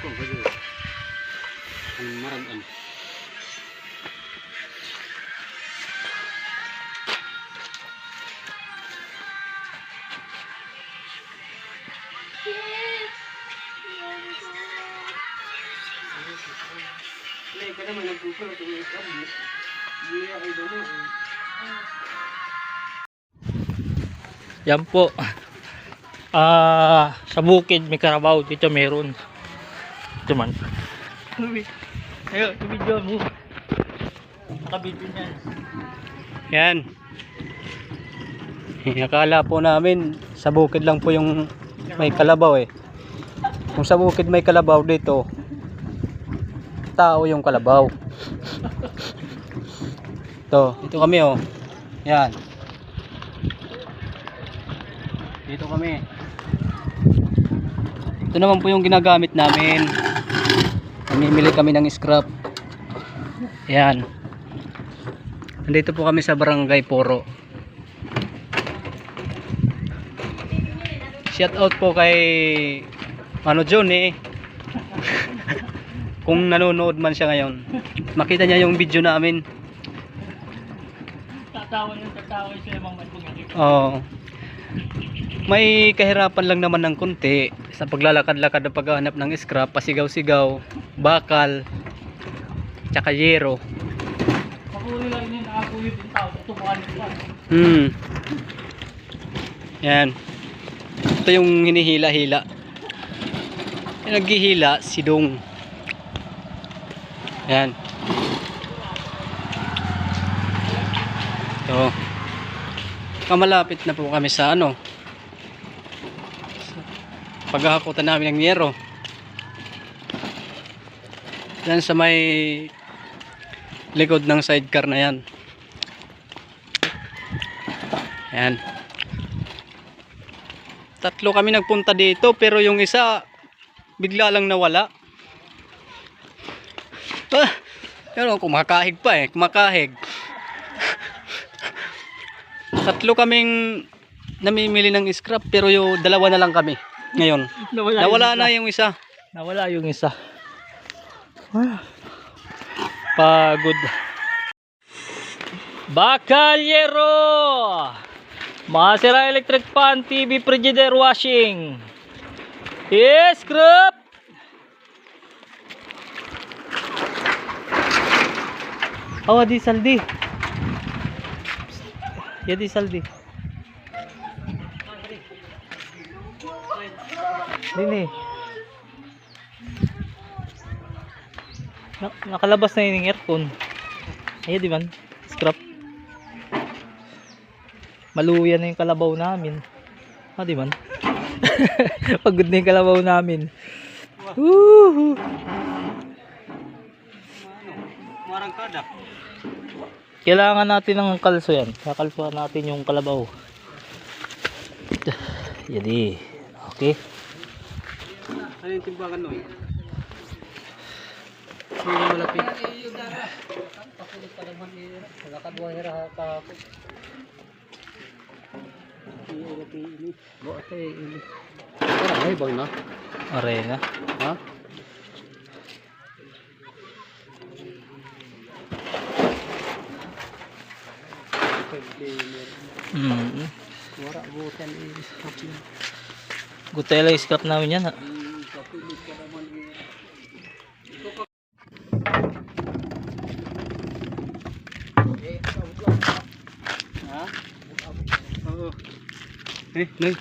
ko kasi ang maradan. Nay ka naman nagpupro ito may kabi. Hindi ay doon. Yan po. Sa bukid may karabaw. Dito meron. Ito man. Ayun, video mo. Nakabidyo niyan. Yan. Akala po namin sa bukid lang po yung may kalabaw eh. Kung sa bukid may kalabaw dito, tao yung kalabaw. Ito kami oh. Yan. Dito kami. Ito naman po yung ginagamit namin. Namimili kami ng scrap. Yan. Nandito po kami sa Barangay Poro. Shout out po kay John eh. Kung nanonood man siya ngayon, makita niya yung video namin. Tatawa siya mga matungin. Oo. May kahirapan lang naman ng konti sa paglalakad-lakad at paghahanap ng scrap, pasigaw-sigaw, bakal, tsaka yero. Pakuli lang yun, nakakulit yung tao, tutubuan nila. Yan. Ito yung hinihila-hila. Yung naghihila, si Dong. Yan. Ito. Kamalapit na po kami sa paghahakutan namin ng yero. Yan sa may likod ng sidecar na yan. Yan. Tatlo kami nagpunta dito pero yung isa bigla lang nawala. Pero kumakahig pa eh, kumakahig. Tatlo kaming namimili ng scrap pero yung dalawa na lang kami ngayon. Nawala na yung isa. Nawala yung isa. Pagod. Bakalyero. Masira electric fan, TV, frigidaire, washing. Scrap. Di saldi. Di saldi. Dini. Nakalabas na yung aircon. Ayan di man. Scrap. Maluya na yung kalabaw namin. Di man. Pagod na yung kalabaw namin. Woohoo! Marangkada. Kailangan natin ng kalso yan. Kakalsuhan natin yung kalabaw. Yadi. Okay. Ano yung timbangan no? Hindi malapit. Pakulit pa naman eh. Nakakadwa hira ka. Ini. Buat ini. Ay bang na? Arena. Ha? Wala butan scrap. Gutela yung scrap namin yan ha. Oo. Nay.